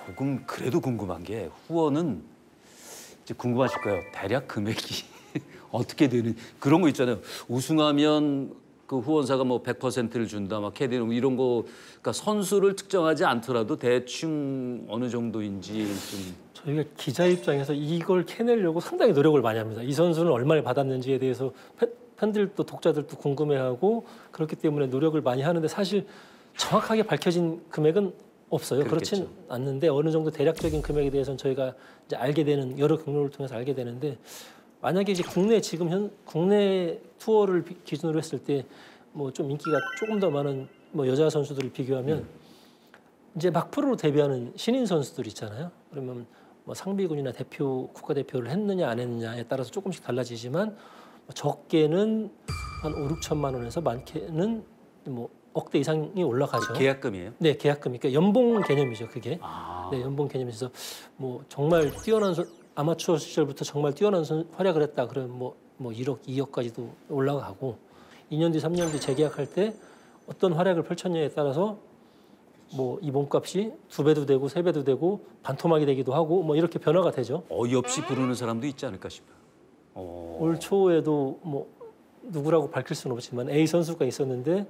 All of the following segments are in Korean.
조금 그래도 궁금한 게 후원은 이제 궁금하실 거예요. 대략 금액이 어떻게 되는 그런 거 있잖아요. 우승하면 그 후원사가 뭐 100%를 준다, 막 캐디는 이런 거, 그러니까 선수를 특정하지 않더라도 대충 어느 정도인지 좀. 저희가 기자 입장에서 이걸 캐내려고 상당히 노력을 많이 합니다. 이 선수는 얼마를 받았는지에 대해서 팬들도 독자들도 궁금해하고 그렇기 때문에 노력을 많이 하는데 사실 정확하게 밝혀진 금액은 없어요. 그렇겠죠. 그렇진 않는데 어느 정도 대략적인 금액에 대해서는 저희가 이제 알게 되는 여러 경로를 통해서 알게 되는데 만약에 이제 국내 투어를 기준으로 했을 때 뭐 좀 인기가 조금 더 많은 뭐 여자 선수들을 비교하면 이제 막 프로로 데뷔하는 신인 선수들 있잖아요. 그러면 뭐 상비군이나 국가대표를 했느냐 안 했느냐에 따라서 조금씩 달라지지만 적게는 한 5, 6천만 원에서 많게는 뭐 억대 이상이 올라가죠. 계약금이에요? 네, 계약금. 그러니까 연봉 개념이죠, 그게. 아. 네, 연봉 개념에서 뭐 정말 뛰어난 아마추어 시절부터 정말 뛰어난 활약을 했다. 그러면 뭐 1억, 2억까지도 올라가고 2년 뒤, 3년 뒤 재계약할 때 어떤 활약을 펼쳤냐에 따라서 뭐 이 몸값이 2배도 되고 3배도 되고 반토막이 되기도 하고 뭐 이렇게 변화가 되죠. 어이없이 부르는 사람도 있지 않을까 싶어요. 올 초에도 뭐 누구라고 밝힐 수는 없지만 A 선수가 있었는데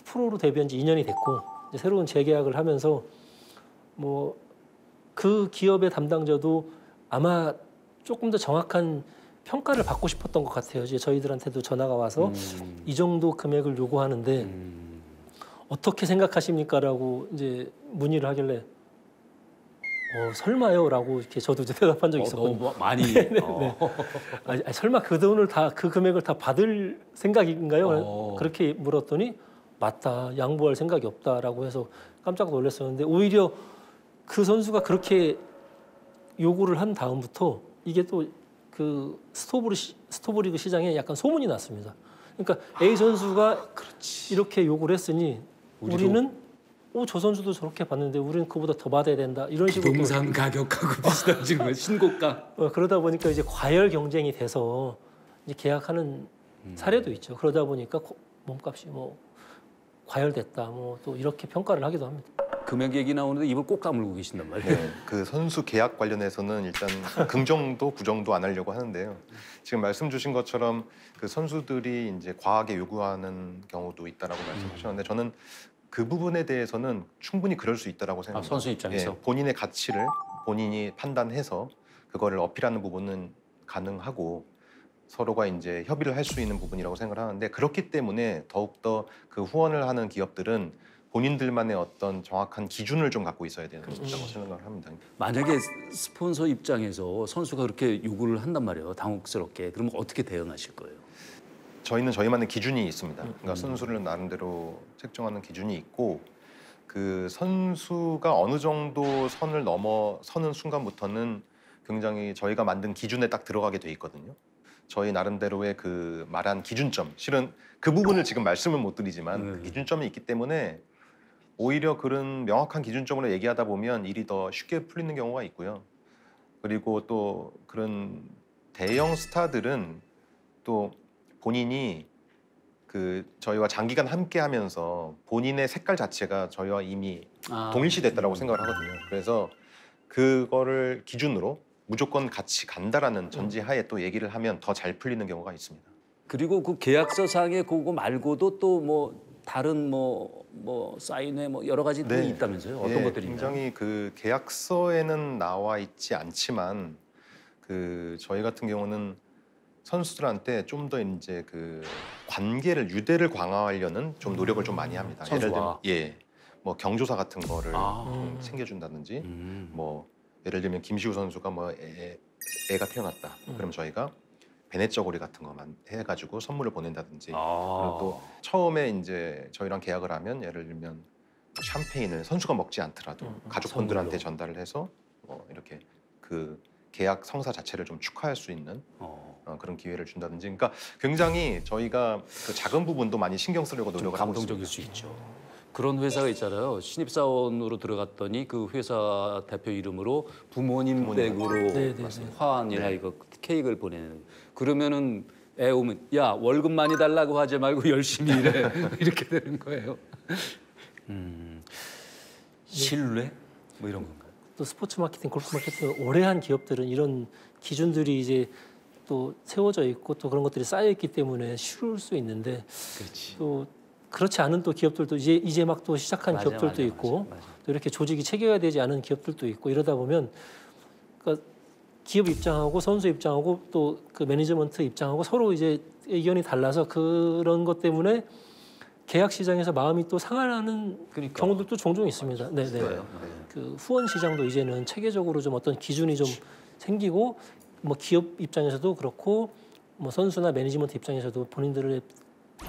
프로로 데뷔한 지 2년이 됐고 이제 새로운 재계약을 하면서 뭐 그 기업의 담당자도 아마 조금 더 정확한 평가를 받고 싶었던 것 같아요. 이제 저희들한테도 전화가 와서 이 정도 금액을 요구하는데 어떻게 생각하십니까라고 이제 문의를 하길래 설마요라고 이렇게 저도 이제 대답한 적이 있었거든요. 너무 많이. 네. 아니, 설마 그 돈을 그 금액을 다 받을 생각인가요? 그렇게 물었더니 맞다, 양보할 생각이 없다라고 해서 깜짝 놀랐었는데 오히려 그 선수가 그렇게 요구를 한 다음부터 이게 또 그 스토브리그 시장에 약간 소문이 났습니다. 그러니까 A 선수가 이렇게 요구를 했으니 우리는 저 선수도 저렇게 받는데 우리는 그보다 더 받아야 된다. 이런 식으로 부동산 가격하고 비슷한 지금 신고가. 그러다 보니까 이제 과열 경쟁이 돼서 이제 계약하는 사례도 있죠. 그러다 보니까 몸값이 뭐 과열됐다. 뭐 또 이렇게 평가를 하기도 합니다. 금액 얘기 나오는데 입을 꼭 다물고 계신단 말이에요. 네, 그 선수 계약 관련해서는 일단 긍정도 부정도 안 하려고 하는데요. 지금 말씀 주신 것처럼 그 선수들이 이제 과하게 요구하는 경우도 있다라고 말씀하셨는데 저는 그 부분에 대해서는 충분히 그럴 수 있다라고 생각합니다. 선수 입장에서? 예, 본인의 가치를 본인이 판단해서 그거를 어필하는 부분은 가능하고 서로가 이제 협의를 할 수 있는 부분이라고 생각을 하는데 그렇기 때문에 더욱더 그 후원을 하는 기업들은 본인들만의 어떤 정확한 기준을 좀 갖고 있어야 되는 거라고 생각을 합니다. 만약에 스폰서 입장에서 선수가 그렇게 요구를 한단 말이에요. 당혹스럽게. 그러면 어떻게 대응하실 거예요? 저희는 저희만의 기준이 있습니다. 그러니까 선수를 나름대로 책정하는 기준이 있고 그 선수가 어느 정도 선을 넘어서는 순간부터는 굉장히 저희가 만든 기준에 딱 들어가게 돼 있거든요. 저희 나름대로의 그 말한 기준점, 실은 그 부분을 지금 말씀을 못 드리지만 그 기준점이 있기 때문에 오히려 그런 명확한 기준점으로 얘기하다 보면 일이 더 쉽게 풀리는 경우가 있고요. 그리고 또 그런 대형 스타들은 또 본인이 그 저희와 장기간 함께하면서 본인의 색깔 자체가 저희와 이미 동일시됐다라고 생각을 하거든요. 그래서 그거를 기준으로 무조건 같이 간다라는 전제하에 또 얘기를 하면 더 잘 풀리는 경우가 있습니다. 그리고 그 계약서상에 그거 말고도 또 뭐 다른 뭐 사인회 뭐 여러 가지 또 있다면서요? 어떤 것들이 있나요? 굉장히 그 계약서에는 나와 있지 않지만 그 저희 같은 경우는 선수들한테 좀 더 이제 그 관계를 유대를 강화하려는 좀 노력을 좀 많이 합니다. 선수와. 예를 들면 뭐 경조사 같은 거를 좀 챙겨준다든지 뭐 예를 들면 김시우 선수가 뭐 애가 태어났다. 그럼 저희가 베네쩌고리 같은 거만 해가지고 선물을 보낸다든지 그리고 또 처음에 이제 저희랑 계약을 하면 예를 들면 샴페인을 선수가 먹지 않더라도 가족분들한테 전달을 해서 이렇게 그 계약 성사 자체를 좀 축하할 수 있는 그런 기회를 준다든지 그러니까 굉장히 저희가 그 작은 부분도 많이 신경 쓰려고 노력을 하고 있습니다. 감동적일 수 있죠. 그런 회사가 있잖아요. 신입사원으로 들어갔더니 그 회사 대표 이름으로 부모님 댁으로 화환이나 이거 케이크를 보내는. 그러면은 애 오면 야 월급 많이 달라고 하지 말고 열심히 일해. 이렇게 되는 거예요. 신뢰? 뭐 이런 건가요? 또 스포츠 마케팅, 골프 마케팅을 오래 한 기업들은 이런 기준들이 이제 또 세워져 있고 또 그런 것들이 쌓여 있기 때문에 쉬울 수 있는데 그렇지. 또 그렇지 않은 또 기업들도 이제 막 또 시작한 맞아, 기업들도 맞아, 있고 맞아, 맞아. 또 이렇게 조직이 체계화되지 않은 기업들도 있고 이러다 보면 그러니까 기업 입장하고 선수 입장하고 또 그 매니지먼트 입장하고 서로 이제 의견이 달라서 그런 것 때문에 계약 시장에서 마음이 또 상하는 그러니까. 경우들도 종종 있습니다. 네, 네. 있어요. 그 후원 시장도 이제는 체계적으로 좀 어떤 기준이 좀 생기고 뭐 기업 입장에서도 그렇고 뭐 선수나 매니지먼트 입장에서도 본인들의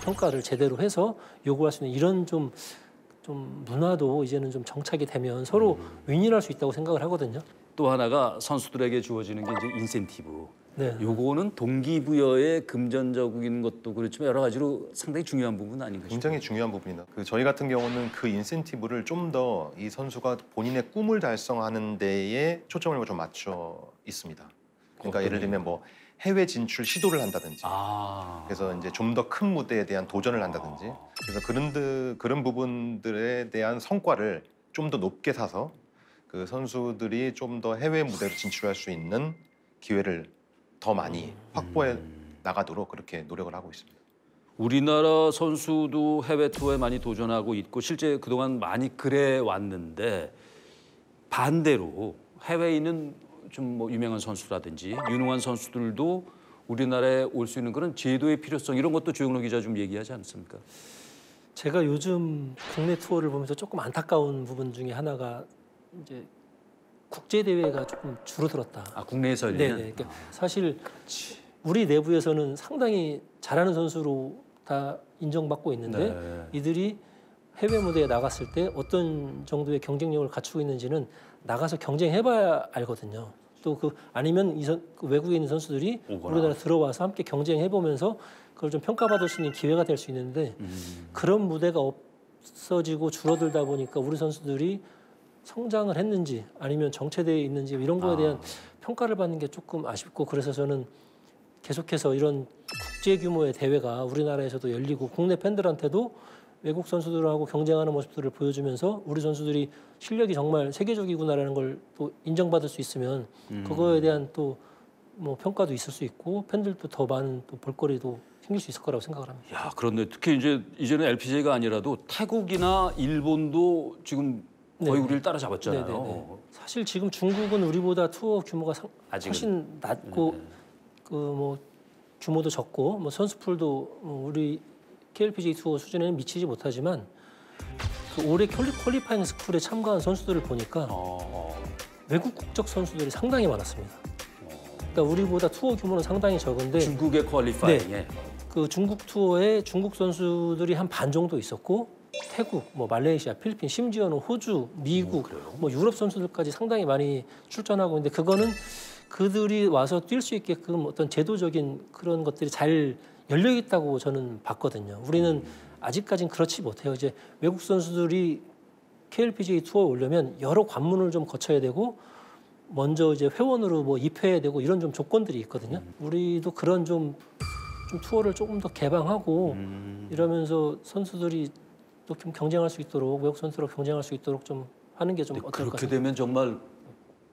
평가를 제대로 해서 요구할 수 있는 이런 좀 문화도 이제는 좀 정착이 되면 서로 윈윈할 수 있다고 생각을 하거든요. 또 하나가 선수들에게 주어지는 게 이제 인센티브. 네. 요거는 동기부여에 금전적인 것도 그렇지만 여러 가지로 상당히 중요한 부분 아닌가 싶어요. 굉장히 중요한 부분이다. 그 저희 같은 경우는 그 인센티브를 좀 더 이 선수가 본인의 꿈을 달성하는 데에 초점을 좀 맞춰 있습니다. 그러니까 예를 들면 뭐 해외 진출 시도를 한다든지, 그래서 이제 좀 더 큰 무대에 대한 도전을 한다든지, 그래서 그런 부분들에 대한 성과를 좀 더 높게 사서 그 선수들이 좀 더 해외 무대로 진출할 수 있는 기회를 더 많이 확보해 나가도록 그렇게 노력을 하고 있습니다. 우리나라 선수도 해외 투어에 많이 도전하고 있고 실제 그동안 많이 그래 왔는데 반대로 해외에 있는 좀 뭐 유명한 선수라든지 유능한 선수들도 우리나라에 올 수 있는 그런 제도의 필요성 이런 것도 조영로 기자 좀 얘기하지 않습니까? 제가 요즘 국내 투어를 보면서 조금 안타까운 부분 중에 하나가 이제 국제 대회가 조금 줄어들었다. 국내에서 네, 열리는? 네. 그러니까 사실 우리 내부에서는 상당히 잘하는 선수로 다 인정받고 있는데 네. 이들이 해외 무대에 나갔을 때 어떤 정도의 경쟁력을 갖추고 있는지는 나가서 경쟁해봐야 알거든요. 또 그 아니면 그 외국에 있는 선수들이 오거나. 우리나라 들어와서 함께 경쟁해보면서 그걸 좀 평가받을 수 있는 기회가 될 수 있는데 그런 무대가 없어지고 줄어들다 보니까 우리 선수들이 성장을 했는지 아니면 정체되어 있는지 이런 거에 대한 평가를 받는 게 조금 아쉽고 그래서 저는 계속해서 이런 국제 규모의 대회가 우리나라에서도 열리고 국내 팬들한테도 외국 선수들하고 경쟁하는 모습들을 보여주면서 우리 선수들이 실력이 정말 세계적이구나라는 걸 또 인정받을 수 있으면 그거에 대한 또 뭐 평가도 있을 수 있고 팬들도 더 많은 또 볼거리도 생길 수 있을 거라고 생각을 합니다. 야, 그런데 특히 이제는 LPGA가 아니라도 태국이나 일본도 지금 거의 네. 우리를 따라잡았잖아요. 네네네. 사실 지금 중국은 우리보다 투어 규모가 아직은. 훨씬 낮고 그 뭐 규모도 적고 뭐 선수풀도 우리 KLPGA 투어 수준에는 미치지 못하지만 그 올해 퀄리파잉 스쿨에 참가한 선수들을 보니까 외국 국적 선수들이 상당히 많았습니다. 그러니까 우리보다 투어 규모는 상당히 적은데 중국의 퀄리파잉에 네. 그 중국 투어에 중국 선수들이 한 반 정도 있었고 태국, 뭐 말레이시아, 필리핀, 심지어는 호주, 미국, 뭐 유럽 선수들까지 상당히 많이 출전하고 있는데 그거는 그들이 와서 뛸 수 있게끔 어떤 제도적인 그런 것들이 잘 열려 있다고 저는 봤거든요. 우리는 아직까지는 그렇지 못해요. 이제 외국 선수들이 KLPGA 투어에 오려면 여러 관문을 좀 거쳐야 되고 먼저 이제 회원으로 뭐 입회해야 되고 이런 좀 조건들이 있거든요. 우리도 그런 좀 투어를 조금 더 개방하고 이러면서 선수들이 또 좀 경쟁할 수 있도록 외국 선수로 경쟁할 수 있도록 좀 하는 게 좀 어떨까 그렇게 싶어요. 되면 정말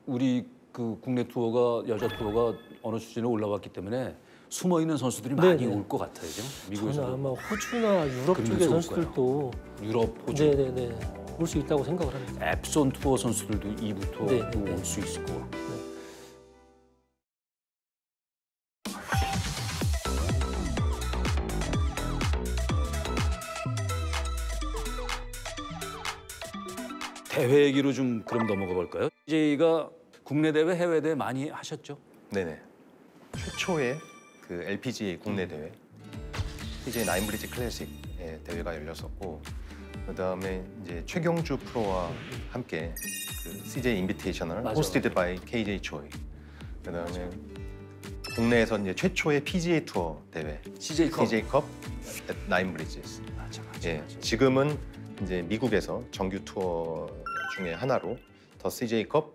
우리 그 국내 투어가 여자 투어가 어느 수준에 올라왔기 때문에 숨어 있는 선수들이 많이 네네. 올 것 같아요. 지금 저는 미국에서 아마 호주나 유럽 그러면서 쪽의 올 선수들도 유럽, 호주, 네네네 올 수 있다고 생각을 합니다. 앱손 투어 선수들도 2부 투어도 네네네. 올 수 있을 것 같고. 대회 얘기로 좀 그럼 넘어가 볼까요? 저희가 국내 대회, 해외 대회 많이 하셨죠? 네네. 최초의 그 LPGA 국내 대회, PGA 나인브리지 클래식의 대회가 열렸었고, 그다음에 이제 최경주 프로와 함께 그 CJ 인비테이셔널 맞아, 호스티드 바이 KJ 초이. 그다음에 국내에서 이제 최초의 PGA 투어 대회, CJ 컵. CJ 컵 나인브리지스. 맞아. 예, 지금은 이제 미국에서 정규 투어 중에 하나로 더 CJ컵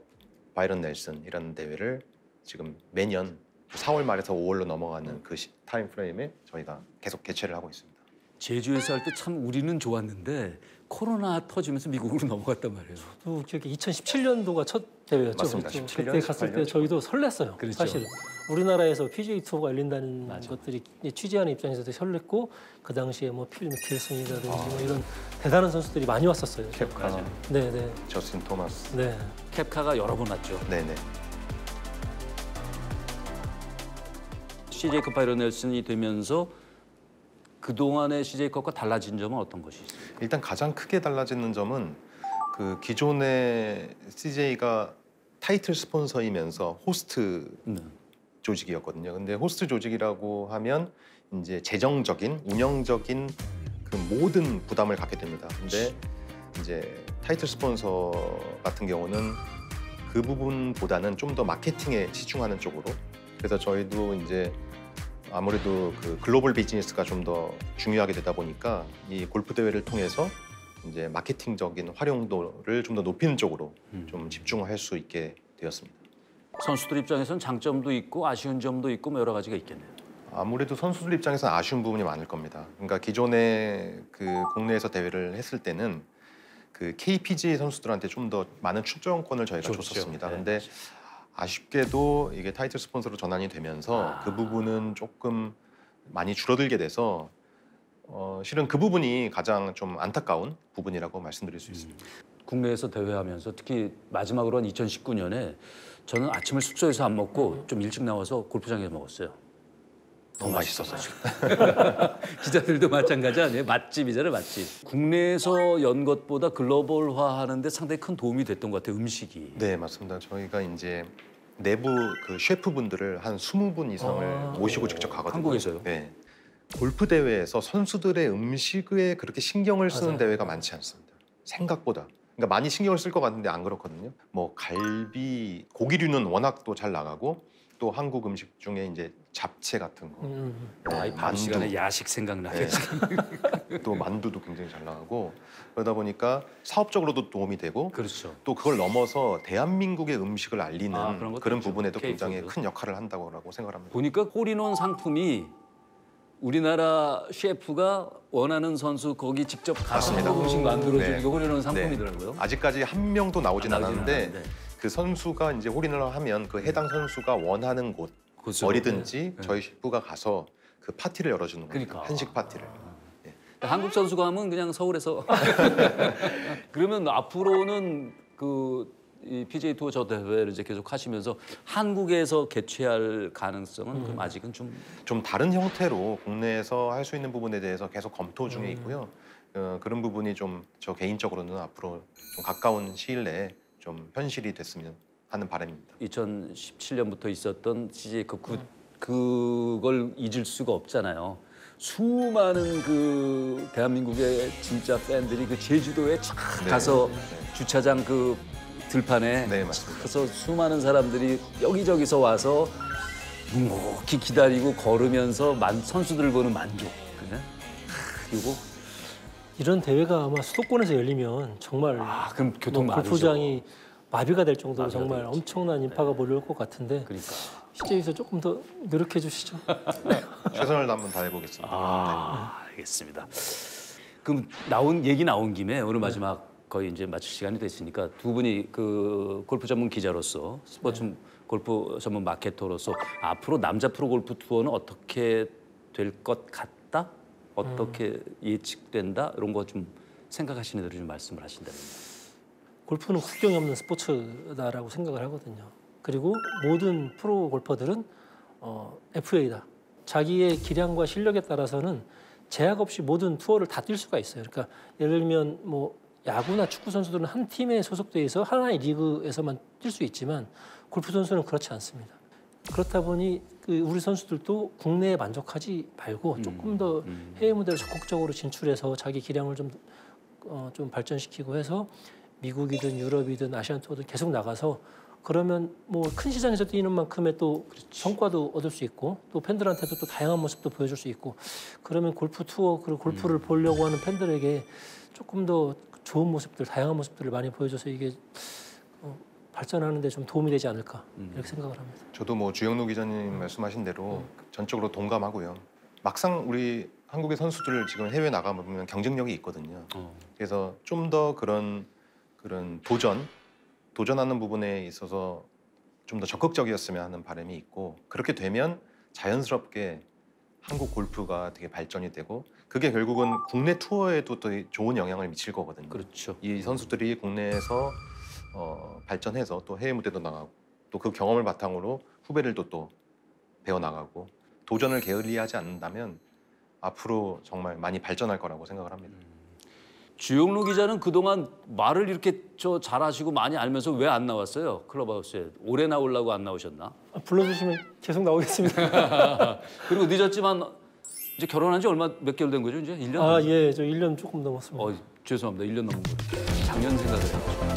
바이런 넬슨이라는 대회를 지금 매년 4월 말에서 5월로 넘어가는 그 타임 프레임에 저희가 계속 개최를 하고 있습니다. 제주에서 할 때 참 우리는 좋았는데 코로나 터지면서 미국으로 넘어갔단 말이에요. 또 기억에 2017년도가 첫 대회였죠. 맞습니다. 그때 17년, 그때 갔을 때 18년. 저희도 설렜어요. 그렇죠. 사실 우리나라에서 PGA 투어가 열린다는 맞아. 것들이 취재하는 입장에서도 설렜고 그 당시에 뭐 필 미켈슨이라든지 뭐 이런 대단한 선수들이 많이 왔었어요. 캡카, 네네. 저스틴 토마스. 네. 캡카가 여러 번 왔죠. 네네. CJ 컵 바이런 넬슨이 되면서 그 동안의 CJ 컵과 달라진 점은 어떤 것이 있어요? 일단 가장 크게 달라지는 점은 그 기존의 CJ가 타이틀 스폰서이면서 호스트 네. 조직이었거든요. 근데 호스트 조직이라고 하면 이제 재정적인, 운영적인 그 모든 부담을 갖게 됩니다. 근데 이제 타이틀 스폰서 같은 경우는 그 부분보다는 좀 더 마케팅에 치중하는 쪽으로. 그래서 저희도 이제 아무래도 그 글로벌 비즈니스가 좀 더 중요하게 되다 보니까 이 골프 대회를 통해서 이제 마케팅적인 활용도를 좀 더 높이는 쪽으로 좀 집중할 수 있게 되었습니다. 선수들 입장에서는 장점도 있고 아쉬운 점도 있고 뭐 여러 가지가 있겠네요. 아무래도 선수들 입장에서는 아쉬운 부분이 많을 겁니다. 그러니까 기존에 그 국내에서 대회를 했을 때는 그 KPGA 선수들한테 좀 더 많은 출전권을 저희가 좋죠. 줬었습니다. 네, 근데 아쉽게도 이게 타이틀 스폰서로 전환이 되면서 그 부분은 조금 많이 줄어들게 돼서 실은 그 부분이 가장 좀 안타까운 부분이라고 말씀드릴 수 있습니다. 국내에서 대회하면서 특히 마지막으로 한 2019년에 저는 아침을 숙소에서 안 먹고 좀 일찍 나와서 골프장에서 먹었어요. 너무 맛있었어요. 기자들도 마찬가지 아니에요? 맛집이잖아요, 맛집. 국내에서 연 것보다 글로벌화하는 데 상당히 큰 도움이 됐던 것 같아요, 음식이. 네, 맞습니다. 저희가 이제 내부 그 셰프분들을 한 20분 이상을 모시고 직접 가거든요. 한국에서요? 네. 골프 대회에서 선수들의 음식에 그렇게 신경을 쓰는 맞아요. 대회가 많지 않습니다. 생각보다. 그러니까 많이 신경을 쓸 것 같은데 안 그렇거든요. 뭐 갈비, 고기류는 워낙 또 잘 나가고 또 한국 음식 중에 이제 잡채 같은 거, 아이 밤 시간에 야식 생각나게. 네. 또 만두도 굉장히 잘 나가고 그러다 보니까 사업적으로도 도움이 되고 그렇죠. 또 그걸 넘어서 대한민국의 음식을 알리는 그런 것도 그런 있죠. 부분에도 굉장히 케이크도. 큰 역할을 한다고 생각합니다. 보니까 홀인원 상품이 우리나라 셰프가 원하는 선수 거기 직접 가서 맞습니다. 음식 만들어주는 네. 게 홀인원 상품이더라고요. 아직까지 한 명도 나오진 나오진 않았는데 않았는데. 그 선수가 이제 홀인을 하면 그 해당 선수가 원하는 곳 그것으로. 어디든지 네. 저희 셰프가 가서 그 파티를 열어주는 거예요. 그러니까. 한식 파티를. 한국 선수가 하면 그냥 서울에서 그러면 앞으로는 이 PGA 투어 저 대회를 이제 계속 하시면서 한국에서 개최할 가능성은 그럼 아직은 좀 좀 다른 형태로 국내에서 할 수 있는 부분에 대해서 계속 검토 중에 있고요. 그런 부분이 좀 저 개인적으로는 앞으로 좀 가까운 시일 내에 좀 현실이 됐으면 하는 바람입니다. 2017년부터 있었던 CJ 그걸 잊을 수가 없잖아요. 수많은 그 대한민국의 진짜 팬들이 그 제주도에 쫙 네. 가서 네. 주차장 그 들판에 네, 맞습니다. 가서 수많은 사람들이 여기저기서 와서 묵묵히 기다리고 걸으면서 선수들 보는 만족. 그래? 이거 이런 대회가 아마 수도권에서 열리면 정말 그럼 교통 뭐 마비죠. 골프장이 마비가 될 정도로 마비가 정말 되겠지. 엄청난 인파가 몰려올 것 같은데 그러니까. CJ에서 조금 더 노력해 주시죠. 최선을 한번 다해보겠습니다. 알겠습니다. 그럼 얘기 나온 김에 오늘 마지막 거의 이제 마칠 시간이 됐으니까 두 분이 그 골프 전문 기자로서 스포츠 골프 전문 마케터로서 앞으로 남자 프로 골프 투어는 어떻게 될 것 같다? 어떻게 예측된다? 이런 거 좀 생각하시는 대로 좀 말씀을 하신다면. 골프는 국경이 없는 스포츠다라고 생각을 하거든요. 그리고 모든 프로 골퍼들은 FA다. 자기의 기량과 실력에 따라서는 제약 없이 모든 투어를 다 뛸 수가 있어요. 그러니까 예를 들면 뭐 야구나 축구 선수들은 한 팀에 소속돼 있어 하나의 리그에서만 뛸 수 있지만 골프 선수는 그렇지 않습니다. 그렇다 보니 우리 선수들도 국내에 만족하지 말고 조금 더 해외 무대를 적극적으로 진출해서 자기 기량을 좀 발전시키고 해서 미국이든 유럽이든 아시안 투어든 계속 나가서 그러면 뭐 큰 시장에서 뛰는 만큼의 또 성과도 얻을 수 있고 또 팬들한테도 또 다양한 모습도 보여줄 수 있고 그러면 골프 투어 그리고 골프를 보려고 하는 팬들에게 조금 더 좋은 모습들, 다양한 모습들을 많이 보여줘서 이게 발전하는 데 좀 도움이 되지 않을까 이렇게 생각을 합니다. 저도 뭐 주영록 기자님 말씀하신 대로 전적으로 동감하고요. 막상 우리 한국의 선수들 지금 해외 나가보면 경쟁력이 있거든요. 어. 그래서 좀 더 그런 도전하는 부분에 있어서 좀 더 적극적이었으면 하는 바람이 있고 그렇게 되면 자연스럽게 한국 골프가 되게 발전이 되고 그게 결국은 국내 투어에도 또 좋은 영향을 미칠 거거든요. 그렇죠. 이 선수들이 국내에서 발전해서 또 해외 무대도 나가고 또 그 경험을 바탕으로 후배들도 또 배워 나가고 도전을 게을리하지 않는다면 앞으로 정말 많이 발전할 거라고 생각을 합니다. 주영로 기자는 그동안 말을 이렇게 잘하시고 많이 알면서 왜 안 나왔어요? 클럽하우스에 올해 나오려고 안 나오셨나? 불러주시면 계속 나오겠습니다. 그리고 늦었지만 이제 결혼한 지 몇 개월 된 거죠? 이제 1년? 아, 예, 저 1년 조금 넘었습니다. 죄송합니다. 1년 넘은 거. 작년 생각을 해가지고.